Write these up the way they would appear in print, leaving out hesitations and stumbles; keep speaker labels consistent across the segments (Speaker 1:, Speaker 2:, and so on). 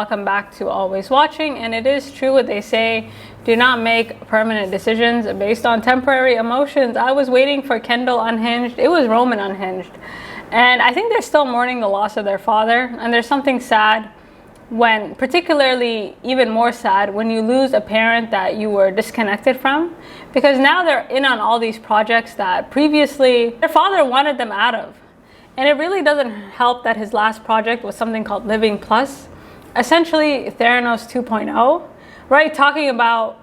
Speaker 1: welcome back to Always Watching. And it is true what they say, do not make permanent decisions based on temporary emotions. I was waiting for Kendall Unhinged. It was Roman Unhinged. And I think they're still mourning the loss of their father. And there's something sad when, particularly even more sad, when you lose a parent that you were disconnected from. Because now they're in on all these projects that previously their father wanted them out of. And it really doesn't help that his last project was something called Living Plus, essentially Theranos 2.0, right? Talking about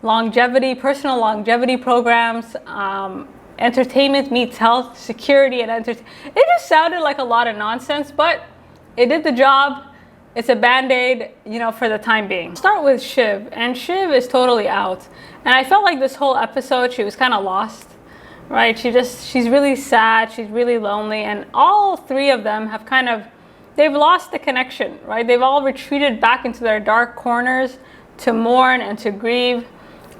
Speaker 1: longevity, personal longevity programs, entertainment meets health, security and entertainment. It just sounded like a lot of nonsense, but it did the job. It's a band-aid, for the time being. Start with Shiv, and Shiv is totally out. And I felt like this whole episode, she was kind of lost. Right, she's really sad, she's really lonely, and all three of them have they've lost the connection, right? They've all retreated back into their dark corners to mourn and to grieve.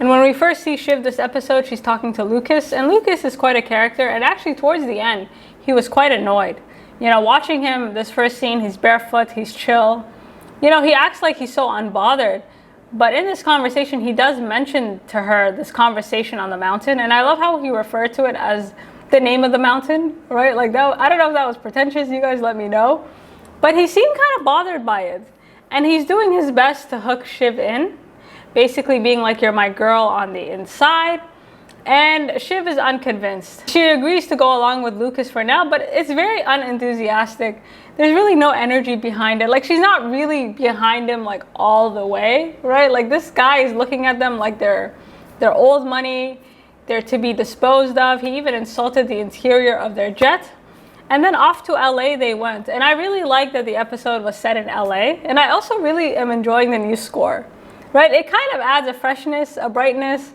Speaker 1: And when we first see Shiv this episode, she's talking to Lucas, and Lucas is quite a character, and actually towards the end, he was quite annoyed. Watching him this first scene, he's barefoot, he's chill. He acts like he's so unbothered. But in this conversation, he does mention to her this conversation on the mountain. And I love how he referred to it as the name of the mountain, right? Like that, I don't know if that was pretentious. You guys let me know. But he seemed kind of bothered by it. And he's doing his best to hook Shiv in, basically being like, you're my girl on the inside. And Shiv is unconvinced. She agrees to go along with Lucas for now, but it's very unenthusiastic. There's really no energy behind it. Like, she's not really behind him like all the way, right? Like, this guy is looking at them like they're old money, they're to be disposed of. He even insulted the interior of their jet. And then off to LA they went. And I really like that the episode was set in LA. And I also really am enjoying the new score, right? It kind of adds a freshness, a brightness.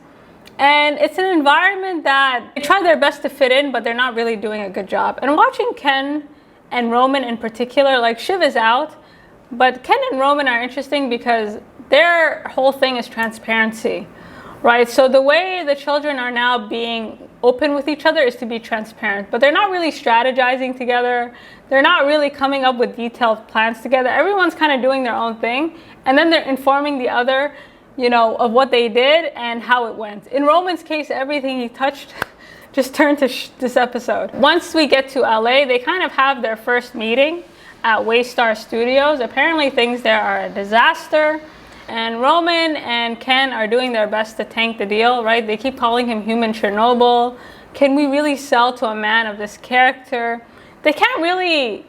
Speaker 1: And it's an environment that they try their best to fit in, but they're not really doing a good job. And watching Ken and Roman in particular, like Shiv is out, but Ken and Roman are interesting because their whole thing is transparency, right? So the way the children are now being open with each other is to be transparent, but they're not really strategizing together. They're not really coming up with detailed plans together. Everyone's kind of doing their own thing, and then they're informing the other of what they did and how it went. In Roman's case, everything he touched just turned to this episode. Once we get to LA, they kind of have their first meeting at Waystar Studios. Apparently things there are a disaster, and Roman and Ken are doing their best to tank the deal, right? They keep calling him human Chernobyl. Can we really sell to a man of this character? They're trying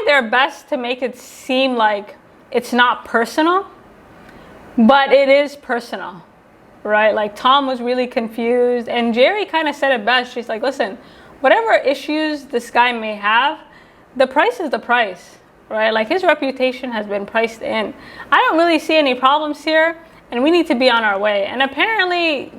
Speaker 1: their best to make it seem like it's not personal, but it is personal, right? Like, Tom was really confused, and Gerri kind of said it best. She's like, listen, whatever issues this guy may have, the price is the price, right? Like, his reputation has been priced in. I don't really see any problems here, and we need to be on our way. And apparently,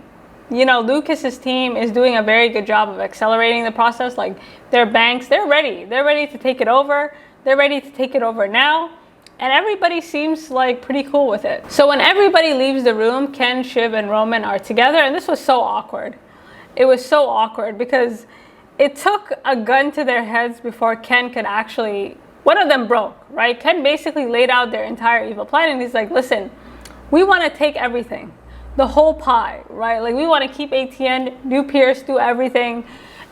Speaker 1: Lucas's team is doing a very good job of accelerating the process. Like, their banks, they're ready. They're ready to take it over. They're ready to take it over now. And everybody seems like pretty cool with it. So when everybody leaves the room, Ken, Shiv, and Roman are together. And this was so awkward. It was so awkward because it took a gun to their heads before Ken could one of them broke, right? Ken basically laid out their entire evil plan. And he's like, listen, we want to take everything, the whole pie, right? Like, we want to keep ATN, do Pierce, do everything.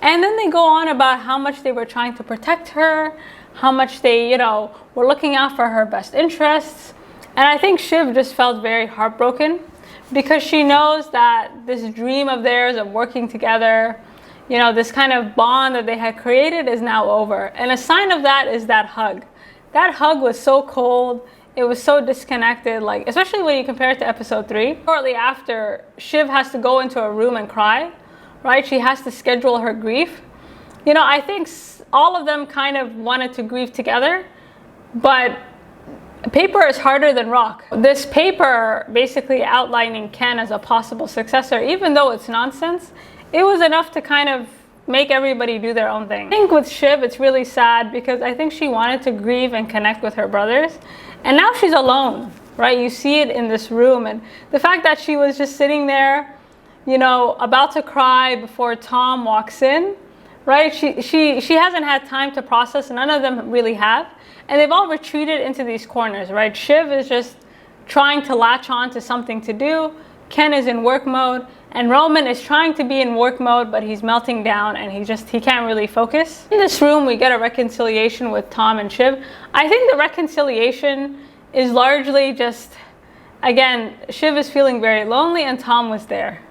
Speaker 1: And then they go on about how much they were trying to protect her, how much they, were looking out for her best interests. And I think Shiv just felt very heartbroken because she knows that this dream of theirs of working together, this kind of bond that they had created is now over. And a sign of that is that hug. That hug was so cold. It was so disconnected, like, especially when you compare it to episode 3. Shortly after, Shiv has to go into a room and cry, right? She has to schedule her grief. I think all of them kind of wanted to grieve together, but paper is harder than rock. This paper basically outlining Ken as a possible successor, even though it's nonsense, it was enough to kind of make everybody do their own thing. I think with Shiv, it's really sad because I think she wanted to grieve and connect with her brothers, and now she's alone, right? You see it in this room, and the fact that she was just sitting there, about to cry before Tom walks in, right? She hasn't had time to process. None of them really have. And they've all retreated into these corners, right? Shiv is just trying to latch on to something to do. Ken is in work mode. And Roman is trying to be in work mode, but he's melting down and he can't really focus. In this room, we get a reconciliation with Tom and Shiv. I think the reconciliation is largely just, again, Shiv is feeling very lonely and Tom was there,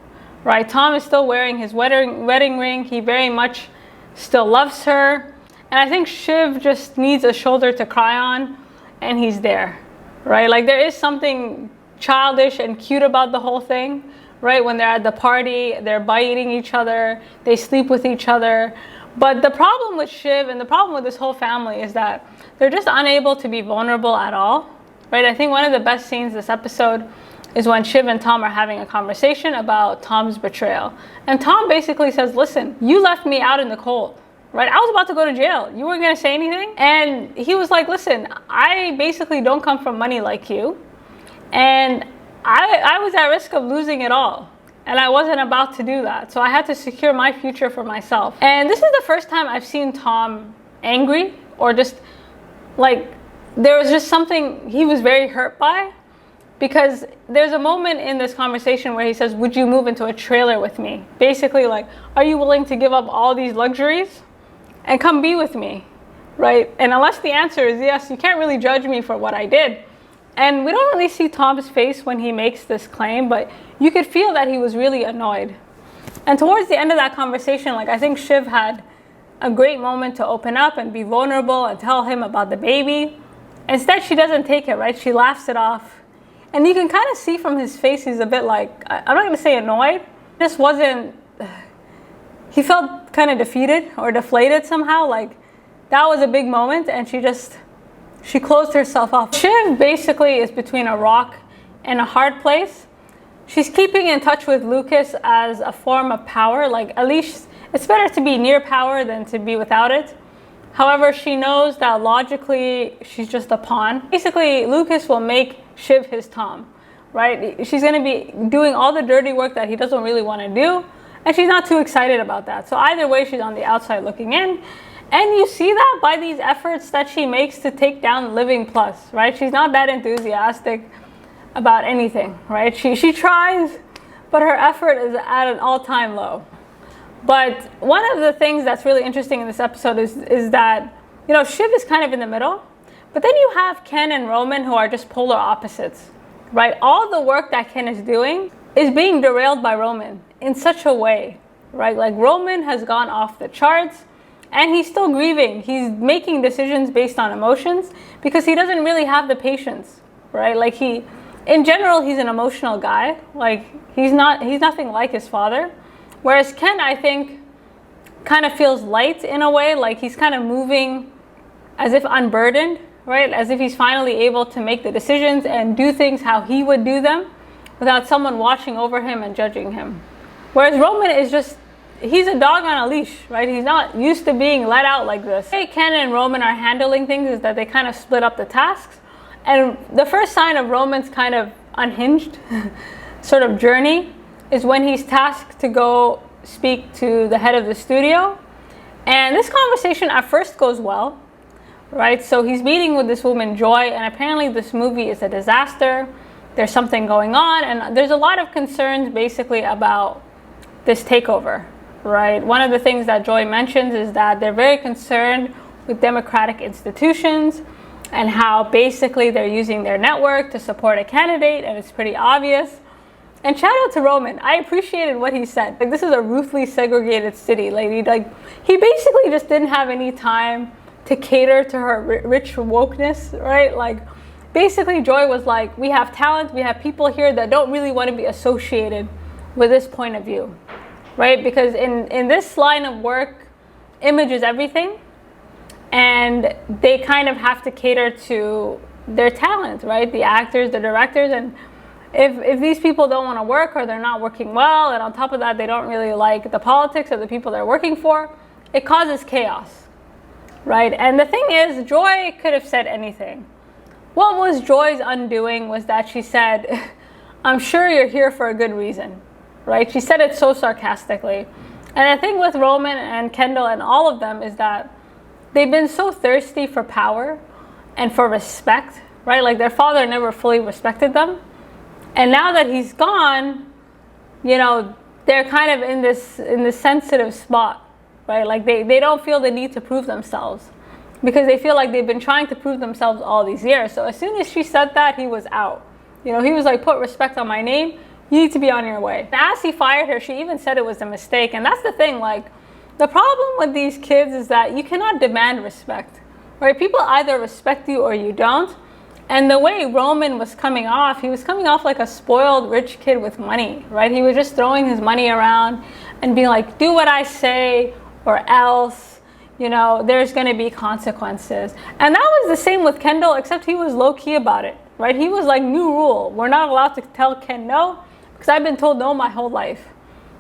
Speaker 1: right? Tom is still wearing his wedding ring. He very much still loves her. And I think Shiv just needs a shoulder to cry on, and he's there, right? Like, there is something childish and cute about the whole thing, right? When they're at the party, they're biting each other, they sleep with each other. But the problem with Shiv and the problem with this whole family is that they're just unable to be vulnerable at all, right? I think one of the best scenes this episode is when Shiv and Tom are having a conversation about Tom's betrayal. And Tom basically says, listen, you left me out in the cold. Right? I was about to go to jail. You weren't going to say anything? And he was like, listen, I basically don't come from money like you. And I was at risk of losing it all. And I wasn't about to do that. So I had to secure my future for myself. And this is the first time I've seen Tom angry, or just like, there was just something he was very hurt by. Because there's a moment in this conversation where he says, would you move into a trailer with me? Basically like, are you willing to give up all these luxuries and come be with me, right? And unless the answer is yes, you can't really judge me for what I did. And we don't really see Tom's face when he makes this claim, but you could feel that he was really annoyed. And towards the end of that conversation, like, I think Shiv had a great moment to open up and be vulnerable and tell him about the baby. Instead, she doesn't take it, right? She laughs it off. And you can kind of see from his face, he's a bit like, I'm not going to say annoyed. This wasn't, he felt kind of defeated or deflated somehow. Like, that was a big moment, and she closed herself off. Shiv basically is between a rock and a hard place. She's keeping in touch with Lucas as a form of power. Like, at least it's better to be near power than to be without it. However, she knows that logically she's just a pawn. Basically, Lucas will make Shiv his Tom, right? She's going to be doing all the dirty work that he doesn't really want to do. And she's not too excited about that. So either way, she's on the outside looking in. And you see that by these efforts that she makes to take down Living Plus, right? She's not that enthusiastic about anything, right? She tries, but her effort is at an all-time low. But one of the things that's really interesting in this episode is that, you know, Shiv is kind of in the middle. But then you have Ken and Roman, who are just polar opposites, right? All the work that Ken is doing is being derailed by Roman in such a way, right? Like, Roman has gone off the charts and he's still grieving. He's making decisions based on emotions because he doesn't really have the patience, right? Like, in general, he's an emotional guy. Like, he's nothing like his father. Whereas Ken, I think, kind of feels light in a way. Like, he's kind of moving as if unburdened, right? As if he's finally able to make the decisions and do things how he would do them without someone watching over him and judging him. Whereas Roman is just, he's a dog on a leash, right? He's not used to being let out like this. The way Ken and Roman are handling things is that they kind of split up the tasks. And the first sign of Roman's kind of unhinged sort of journey is when he's tasked to go speak to the head of the studio. And this conversation at first goes well, right? So he's meeting with this woman, Joy, and apparently this movie is a disaster. There's something going on, and there's a lot of concerns basically about this takeover, right? One of the things that Joy mentions is that they're very concerned with democratic institutions and how basically they're using their network to support a candidate, and it's pretty obvious. And shout out to Roman. I appreciated what he said. Like, this is a ruthlessly segregated city. Like, he basically just didn't have any time to cater to her rich wokeness, right? Like, basically Joy was like, we have talent, we have people here that don't really want to be associated with this point of view, right? Because in this line of work, image is everything, and they kind of have to cater to their talent, right? The actors, the directors, and if these people don't want to work, or they're not working well, and on top of that they don't really like the politics of the people they're working for, it causes chaos, right? And the thing is, Joy could have said anything. What was Joy's undoing was that she said, I'm sure you're here for a good reason, right? She said it so sarcastically. And the thing with Roman and Kendall and all of them is that they've been so thirsty for power and for respect, right? Like their father never fully respected them. And now that he's gone, you know, they're kind of in this sensitive spot, right? Like they don't feel the need to prove themselves because they feel like they've been trying to prove themselves all these years. So as soon as she said that, he was out. You know, he was like, put respect on my name. You need to be on your way. And as he fired her, she even said it was a mistake. And that's the thing, like, the problem with these kids is that you cannot demand respect, right? People either respect you or you don't. And the way Roman was coming off, he was coming off like a spoiled rich kid with money, right? He was just throwing his money around and being like, do what I say or else, you know, there's going to be consequences. And that was the same with Kendall, except he was low-key about it, right? He was like, new rule. We're not allowed to tell Ken no because I've been told no my whole life.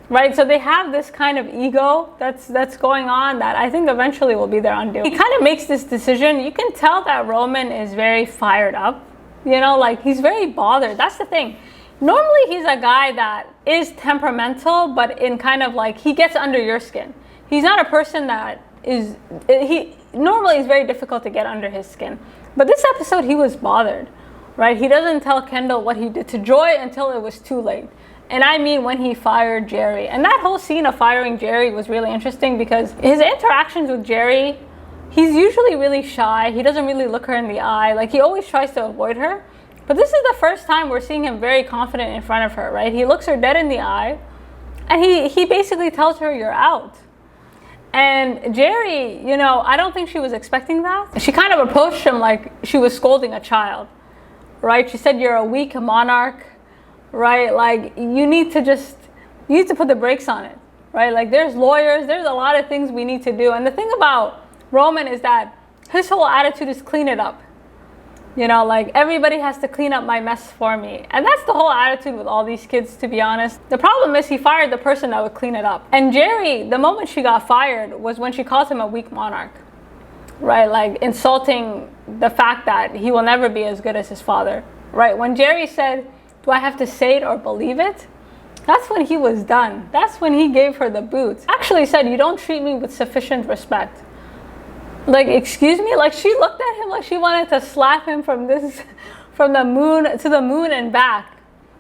Speaker 1: Right, so they have this kind of ego that's going on that I think eventually will be their undoing. He kind of makes this decision. You can tell that Roman is very fired up. You know, like he's very bothered. That's the thing. Normally he's a guy that is temperamental, but in kind of like he gets under your skin. He's not a person that is, he normally is very difficult to get under his skin. But this episode he was bothered, right? He doesn't tell Kendall what he did to Joy until it was too late. And I mean when he fired Gerri. And that whole scene of firing Gerri was really interesting because his interactions with Gerri, he's usually really shy. He doesn't really look her in the eye. Like he always tries to avoid her. But this is the first time we're seeing him very confident in front of her, right? He looks her dead in the eye and he basically tells her, you're out. And Gerri, you know, I don't think she was expecting that. She kind of approached him like she was scolding a child, right? She said, you're a weak monarch. Right, like you need to put the brakes on it, right? Like there's lawyers, there's a lot of things we need to do. And the thing about Roman is that his whole attitude is clean it up. You know, like everybody has to clean up my mess for me. And that's the whole attitude with all these kids, to be honest. The problem is he fired the person that would clean it up. And Gerri, the moment she got fired was when she called him a weak monarch, right? Like insulting the fact that he will never be as good as his father, right? When Gerri said, do I have to say it or believe it? That's when he was done. That's when he gave her the boot. Actually said, you don't treat me with sufficient respect. Like, excuse me? Like she looked at him like she wanted to slap him from the moon to the moon and back.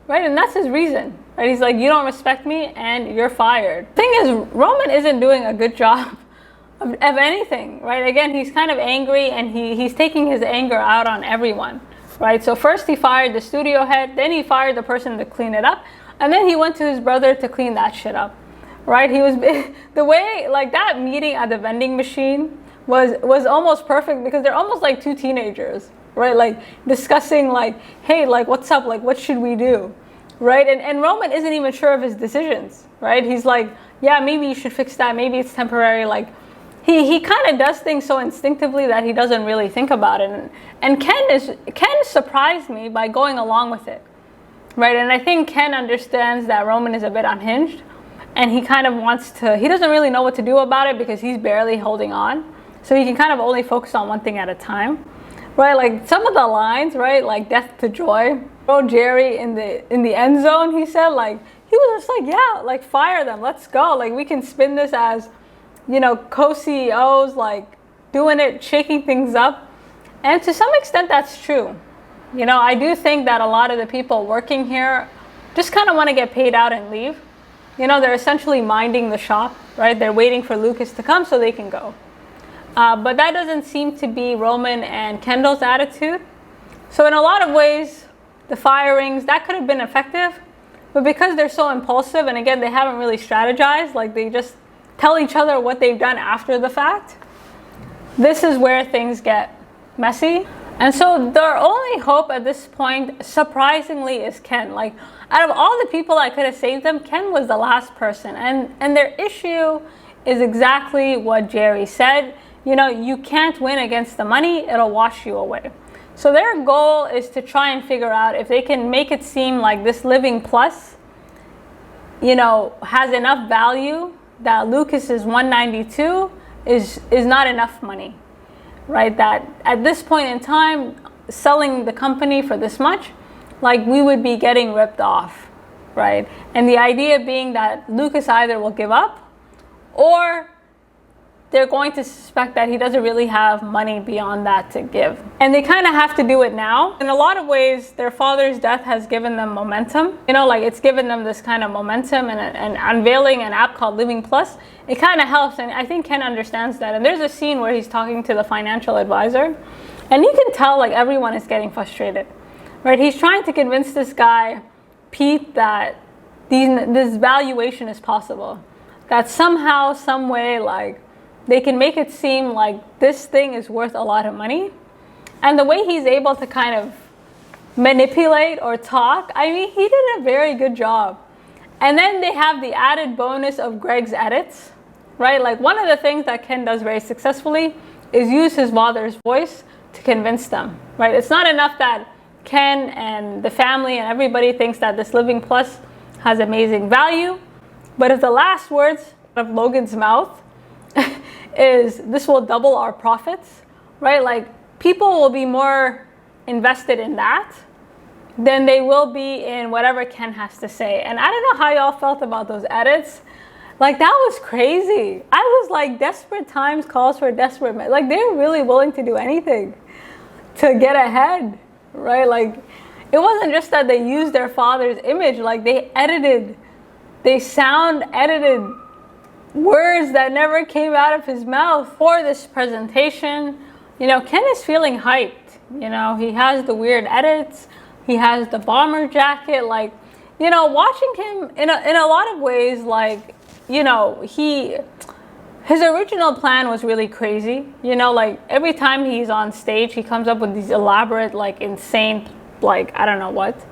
Speaker 1: Right? And that's his reason. Right? He's like, you don't respect me and you're fired. Thing is, Roman isn't doing a good job of anything. Right? Again, he's kind of angry and he's taking his anger out on everyone. Right, so first he fired the studio head, then he fired the person to clean it up, and then he went to his brother to clean that shit up. Right, he was the way like that meeting at the vending machine was almost perfect because they're almost like two teenagers, right? Like discussing like, hey, like what's up? Like what should we do? Right, and Roman isn't even sure of his decisions. Right, he's like, yeah, maybe you should fix that. Maybe it's temporary. Like. He kind of does things so instinctively that he doesn't really think about it. And Ken surprised me by going along with it, right? And I think Ken understands that Roman is a bit unhinged, and he kind of he doesn't really know what to do about it because he's barely holding on. So he can kind of only focus on one thing at a time, right? Like some of the lines, right? Like death to joy. Throw Gerri in the end zone, he said. Like he was just like, yeah, like fire them, let's go. Like we can spin this as, you know, co-CEOs like doing it, shaking things up. And to some extent that's true. You know, I do think that a lot of the people working here just kind of want to get paid out and leave. You know, they're essentially minding the shop, right? They're waiting for Lucas to come so they can go. But that doesn't seem to be Roman and Kendall's attitude. So in a lot of ways, the firings, that could have been effective. But because they're so impulsive, and again, they haven't really strategized, like they just tell each other what they've done after the fact, this is where things get messy. And so their only hope at this point, surprisingly, is Ken. Like, out of all the people that could have saved them, Ken was the last person. And their issue is exactly what Gerri said. You know, you can't win against the money, it'll wash you away. So their goal is to try and figure out if they can make it seem like this living plus, you know, has enough value that Lucas's 192 is not enough money, right? That at this point in time, selling the company for this much, like we would be getting ripped off, right? And the idea being that Lucas either will give up or they're going to suspect that he doesn't really have money beyond that to give. And they kind of have to do it now. In a lot of ways, their father's death has given them momentum. You know, like it's given them this kind of momentum, and unveiling an app called Living Plus, it kind of helps. And I think Ken understands that. And there's a scene where he's talking to the financial advisor, and you can tell like everyone is getting frustrated, right? He's trying to convince this guy, Pete, that this valuation is possible, that somehow, some way, like, they can make it seem like this thing is worth a lot of money. And the way he's able to kind of manipulate or talk, I mean, he did a very good job. And then they have the added bonus of Greg's edits, right? Like one of the things that Ken does very successfully is use his father's voice to convince them, right? It's not enough that Ken and the family and everybody thinks that this Living Plus has amazing value, but if the last words of Logan's mouth is this will double our profits, right? Like people will be more invested in that than they will be in whatever Ken has to say. And I don't know how y'all felt about those edits. Like that was crazy. I was like, desperate times calls for desperate men. Like they're really willing to do anything to get ahead, right? Like it wasn't just that they used their father's image, like they sound edited words that never came out of his mouth for this presentation. You know, Ken is feeling hyped. You know, he has the weird edits. He has the bomber jacket. Like, you know, watching him in a lot of ways, like, you know, his original plan was really crazy. You know, like every time he's on stage, he comes up with these elaborate, like insane, like, I don't know what,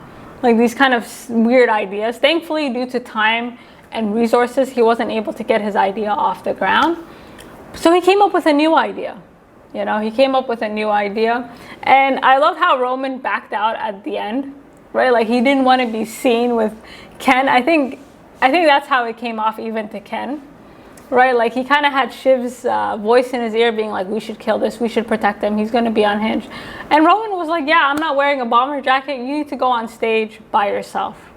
Speaker 1: like these kind of weird ideas. Thankfully, due to time and resources, he wasn't able to get his idea off the ground. So he came up with a new idea. You know, he came up with a new idea. And I love how Roman backed out at the end, right? Like he didn't want to be seen with Ken. I think that's how it came off even to Ken, right? Like he kind of had Shiv's voice in his ear being like, we should kill this, we should protect him, he's going to be unhinged. And Roman was like, yeah, I'm not wearing a bomber jacket, you need to go on stage by yourself.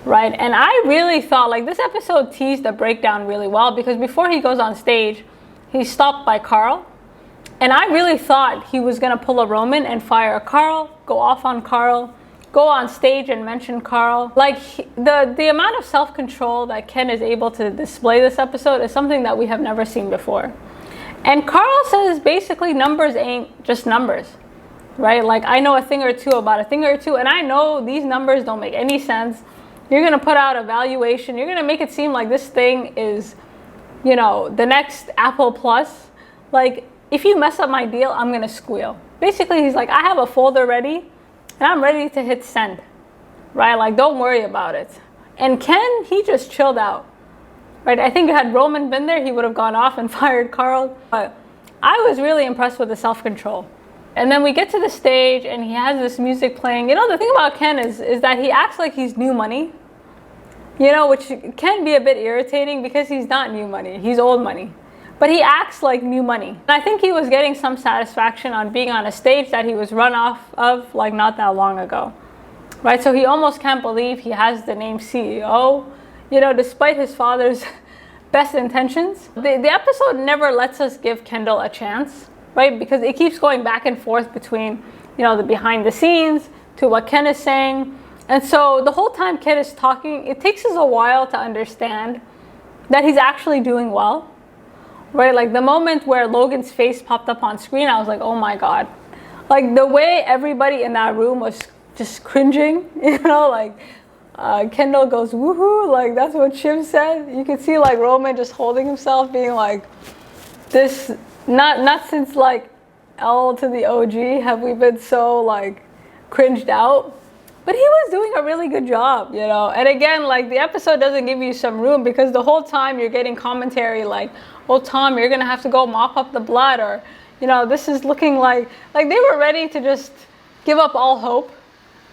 Speaker 1: Right, and I really thought like this episode teased the breakdown really well, because before he goes on stage, he's stopped by Carl, and I really thought he was gonna pull a Roman and fire a Carl, go off on Carl, go on stage and mention Carl. Like the amount of self-control that Ken is able to display this episode is something that we have never seen before. And Carl says basically numbers ain't just numbers, right? Like I know a thing or two about a thing or two, and I know these numbers don't make any sense. You're going to put out a valuation. You're going to make it seem like this thing is, you know, the next Apple Plus. Like, if you mess up my deal, I'm going to squeal. Basically, he's like, I have a folder ready, and I'm ready to hit send, right? Like, don't worry about it. And Ken, he just chilled out, right? I think had Roman been there, he would have gone off and fired Carl. But I was really impressed with the self-control. And then we get to the stage and he has this music playing. You know, the thing about Ken is that he acts like he's new money, you know, which can be a bit irritating because he's not new money, he's old money. But he acts like new money. And I think he was getting some satisfaction on being on a stage that he was run off of like not that long ago, right? So he almost can't believe he has the name CEO, you know, despite his father's best intentions. The episode never lets us give Kendall a chance, right? Because it keeps going back and forth between, you know, the behind the scenes to what Ken is saying. And so the whole time Ken is talking, it takes us a while to understand that he's actually doing well, right? Like the moment where Logan's face popped up on screen, I was like, oh my God. Like the way everybody in that room was just cringing, you know, like Kendall goes, woohoo, like that's what Shiv said. You could see like Roman just holding himself being like, this, not since like L to the OG have we been so like cringed out. But he was doing a really good job, you know. And again, like the episode doesn't give you some room because the whole time you're getting commentary like, oh Tom, you're gonna have to go mop up the blood, or, you know, this is looking like they were ready to just give up all hope,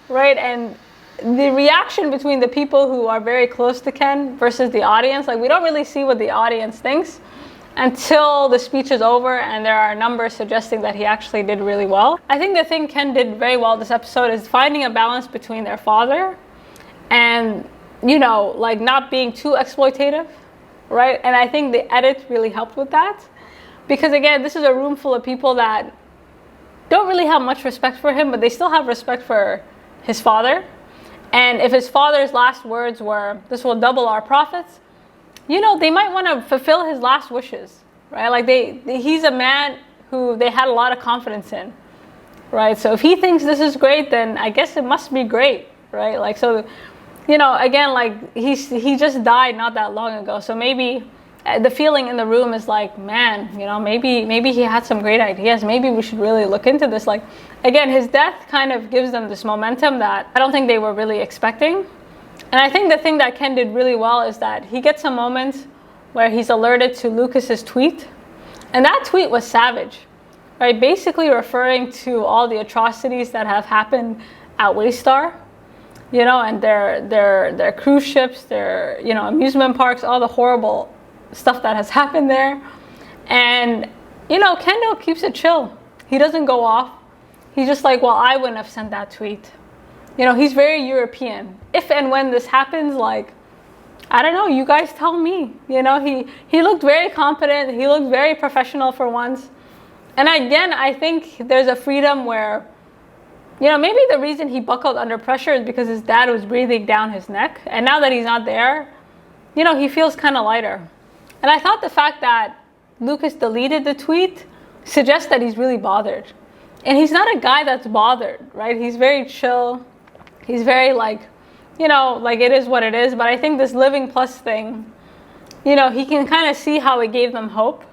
Speaker 1: right? And the reaction between the people who are very close to Ken versus the audience, like we don't really see what the audience thinks until the speech is over and there are numbers suggesting that he actually did really well. I think the thing Ken did very well this episode is finding a balance between their father and, you know, like not being too exploitative, right? And I think the edit really helped with that. Because again, this is a room full of people that don't really have much respect for him, but they still have respect for his father. And if his father's last words were, "This will double our profits," you know, they might want to fulfill his last wishes, right? Like he's a man who they had a lot of confidence in, right? So if he thinks this is great, then I guess it must be great, right? Like, so, you know, again, like he just died not that long ago. So maybe the feeling in the room is like, man, you know, maybe he had some great ideas. Maybe we should really look into this. Like, again, his death kind of gives them this momentum that I don't think they were really expecting. And I think the thing that Ken did really well is that he gets a moment where he's alerted to Lucas's tweet. And that tweet was savage, right? Basically referring to all the atrocities that have happened at Waystar, you know, and their cruise ships, their, you know, amusement parks, all the horrible stuff that has happened there. And, you know, Kendall keeps it chill. He doesn't go off. He's just like, well, I wouldn't have sent that tweet. You know, he's very European. If and when this happens, like, I don't know, you guys tell me. You know, he looked very competent. He looked very professional for once. And again, I think there's a freedom where, you know, maybe the reason he buckled under pressure is because his dad was breathing down his neck. And now that he's not there, you know, he feels kind of lighter. And I thought the fact that Lucas deleted the tweet suggests that he's really bothered. And he's not a guy that's bothered, right? He's very chill. He's very like, you know, like it is what it is. But I think this Living Plus thing, you know, he can kind of see how it gave them hope.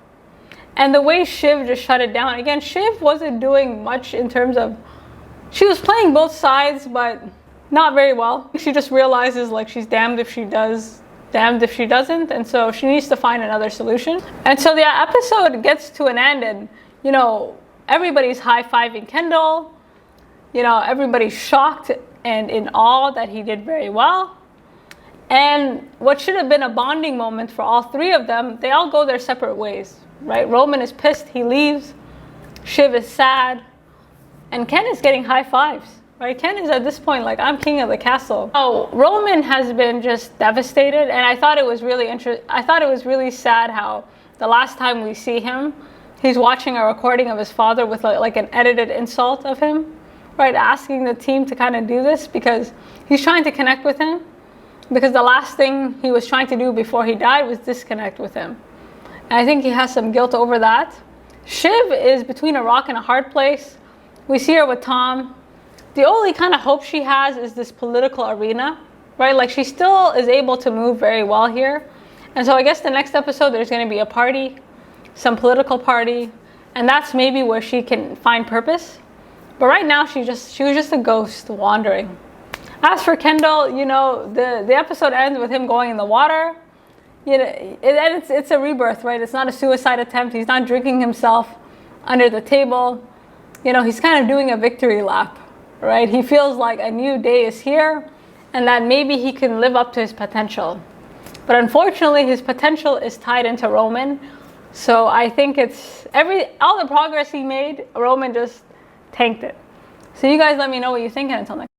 Speaker 1: And the way Shiv just shut it down. Again, Shiv wasn't doing much in terms of, she was playing both sides, but not very well. She just realizes like she's damned if she does, damned if she doesn't, and so she needs to find another solution. And so the episode gets to an end, and you know, everybody's high-fiving Kendall. You know, everybody's shocked and in awe that he did very well. And what should have been a bonding moment for all three of them, they all go their separate ways, right? Roman is pissed, he leaves. Shiv is sad, and Ken is getting high fives. Right? Ken is at this point like, I'm king of the castle. Oh, Roman has been just devastated, and I thought it was really I thought it was really sad how the last time we see him, he's watching a recording of his father with like an edited insult of him, right? Asking the team to kind of do this because he's trying to connect with him, because the last thing he was trying to do before he died was disconnect with him. And I think he has some guilt over that. Shiv is between a rock and a hard place. We see her with Tom. The only kind of hope she has is this political arena, right? Like she still is able to move very well here. And so I guess the next episode, there's going to be a party, some political party, and that's maybe where she can find purpose. But right now, she was just a ghost wandering. As for Kendall, you know, the episode ends with him going in the water. You know, and it's a rebirth, right? It's not a suicide attempt. He's not drinking himself under the table. You know, he's kind of doing a victory lap. Right? He feels like a new day is here and that maybe he can live up to his potential. But unfortunately, his potential is tied into Roman. So I think it's all the progress he made, Roman just tanked it. So you guys let me know what you think, and until next time.